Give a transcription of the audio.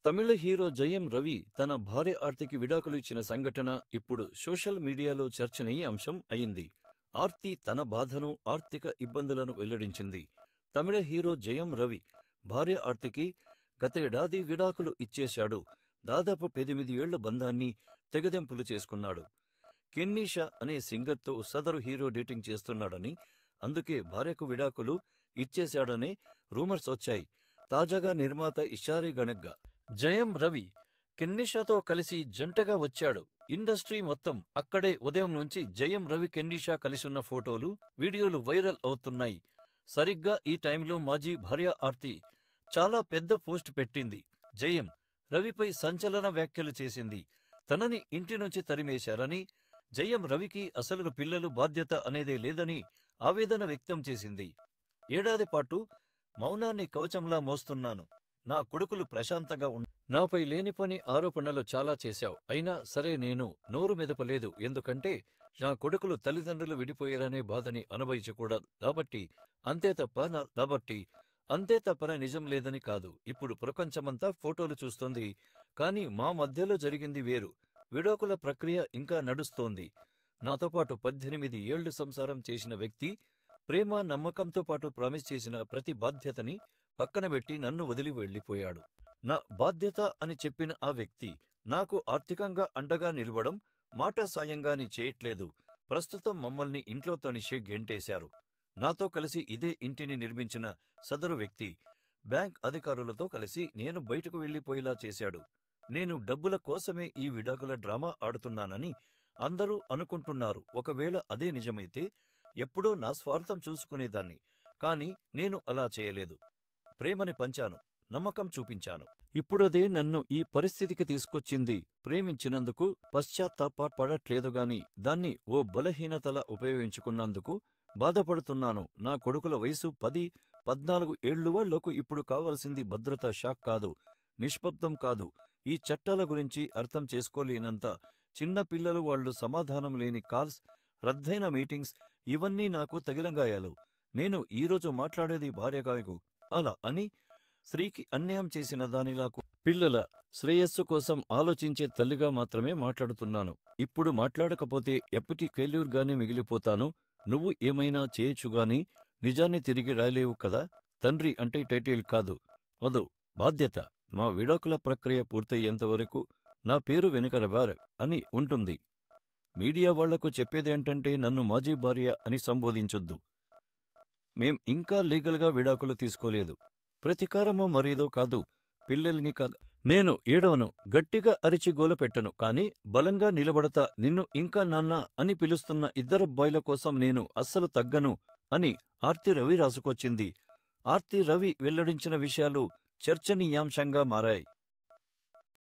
తమిళ hero Jayam Ravi తన భార్య ఆర్తికి విడాకులు ఇచ్చిన సంఘటన ఇప్పుడు సోషల్ మీడియాలో చర్చనీయాంశం అయింది. ఆర్తి తన బాధను, ఆర్థిక ఇబ్బందులను వెల్లడించింది. తమిళ హీరో జయం రవి భార్య ఆర్తికి గతేడాది విడాకులు ఇచ్చేశాడు. దాదాపు 8 ఏళ్ల బంధాన్ని తెగదెంపులు చేసుకున్నాడు. కెన్నీషా అనే సింగర్తో సదరు హీరో డేటింగ్ చేస్తున్నాడని, అందుకే భార్యకు విడాకులు ఇచ్చేశాడనే రూమర్స్ వచ్చాయి. తాజాగా నిర్మాత ఇషారి గణగ్గా జయం రవి కెన్నీషాతో కలిసి జంటగా వచ్చాడు. ఇండస్ట్రీ మొత్తం అక్కడే ఉదయం నుంచి జయం రవి కెన్నీషా కలిసున్న ఫోటోలు, వీడియోలు వైరల్ అవుతున్నాయి. సరిగ్గా ఈ టైంలో మాజీ భార్య ఆర్తి చాలా పెద్ద పోస్ట్ పెట్టింది. జయం రవిపై సంచలన వ్యాఖ్యలు చేసింది. తనని ఇంటి నుంచి తరిమేశారని, జయం రవికి అసలు పిల్లలు బాధ్యత అనేదే లేదని ఆవేదన వ్యక్తం చేసింది. ఏడాది పాటు మౌనాన్ని కవచంలా మోస్తున్నాను. నా కొడుకులు ప్రశాంతంగా నాపై లేని పని ఆరోపణలు చాలా చేశావు. అయినా సరే నేను నోరు మెదపలేదు. ఎందుకంటే నా కొడుకులు తల్లిదండ్రులు విడిపోయారనే బాధని అనుభవించకూడదు అంతే తప్పన నిజం లేదని కాదు. ఇప్పుడు ప్రపంచమంతా ఫోటోలు చూస్తోంది. కానీ మా మధ్యలో జరిగింది వేరు. విడాకుల ప్రక్రియ ఇంకా నడుస్తోంది. నాతో పాటు 18 ఏళ్లు సంసారం చేసిన వ్యక్తి ప్రేమ, నమ్మకంతో పాటు ప్రామిస్ చేసిన ప్రతి బాధ్యతని పక్కనబెట్టి నన్ను వదిలి వెళ్లిపోయాడు. నా బాధ్యత అని చెప్పిన ఆ వ్యక్తి నాకు ఆర్థికంగా అండగా నిలవడం, మాట సాయంగాని చేయట్లేదు. ప్రస్తుతం మమ్మల్ని ఇంట్లో తనిషి గెంటేశారు. నాతో కలిసి ఇదే ఇంటిని నిర్మించిన సదరు వ్యక్తి బ్యాంక్ అధికారులతో కలిసి నేను బయటకు వెళ్లిపోయేలా చేశాడు. నేను డబ్బుల కోసమే ఈ విడాకుల డ్రామా ఆడుతున్నానని అందరూ అనుకుంటున్నారు. ఒకవేళ అదే నిజమైతే ఎప్పుడో నా స్వార్థం చూసుకునేదాన్ని. కానీ నేను అలా చేయలేదు. ప్రేమని పంచాను, నమ్మకం చూపించాను. ఇప్పుడదే నన్ను ఈ పరిస్థితికి తీసుకొచ్చింది. ప్రేమించినందుకు పశ్చాత్తాపడట్లేదుగాని దాన్ని ఓ బలహీనతలా ఉపయోగించుకున్నందుకు బాధపడుతున్నాను. నా కొడుకుల వయసు 10, 14 ఏళ్లు. వాళ్లకు ఇప్పుడు కావలసింది భద్రత, షాక్ కాదు, నిష్పబ్దం కాదు. ఈ చట్టాల గురించి అర్థం చేసుకోలేనంత చిన్న పిల్లలు, వాళ్లు సమాధానం లేని కాల్స్, రద్దయిన మీటింగ్స్, ఇవన్నీ నాకు తగిలంగాయాలు. నేను ఈరోజు మాట్లాడేది భార్యగాయకు అలా అని స్త్రీకి అన్యాయం చేసిన దానిలాకు పిల్లల శ్రేయస్సు కోసం ఆలోచించే తల్లిగా మాత్రమే మాట్లాడుతున్నాను. ఇప్పుడు మాట్లాడకపోతే ఎప్పటి ఫెయిల్యూర్గానే మిగిలిపోతాను. నువ్వు ఏమైనా చేయొచ్చుగాని నిజాన్ని తిరిగి రాయలేవు కదా. తండ్రి అంటే టైటిల్ కాదు, అదో బాధ్యత. మా విడాకుల ప్రక్రియ పూర్తయ్యేంతవరకు నా పేరు వెనుకరవారు అని ఉంటుంది. మీడియా వాళ్లకు చెప్పేదేంటంటే నన్ను మాజీ భార్య అని సంబోధించొద్దు. మేం ఇంకా లీగల్గా విడాకులు తీసుకోలేదు. ప్రతీకారమో మరేదో కాదు, పిల్లల్ని కాదు. నేను ఏడవను, గట్టిగా అరిచి గోల పెట్టను, కానీ బలంగా నిలబడతా. నిన్ను ఇంకా నాన్న అని పిలుస్తున్న ఇద్దరబ్బాయిల కోసం నేను అస్సలు తగ్గను అని ఆర్తి రవి రాసుకొచ్చింది. ఆర్తి రవి వెల్లడించిన విషయాలు చర్చనీయాంశంగా మారాయి.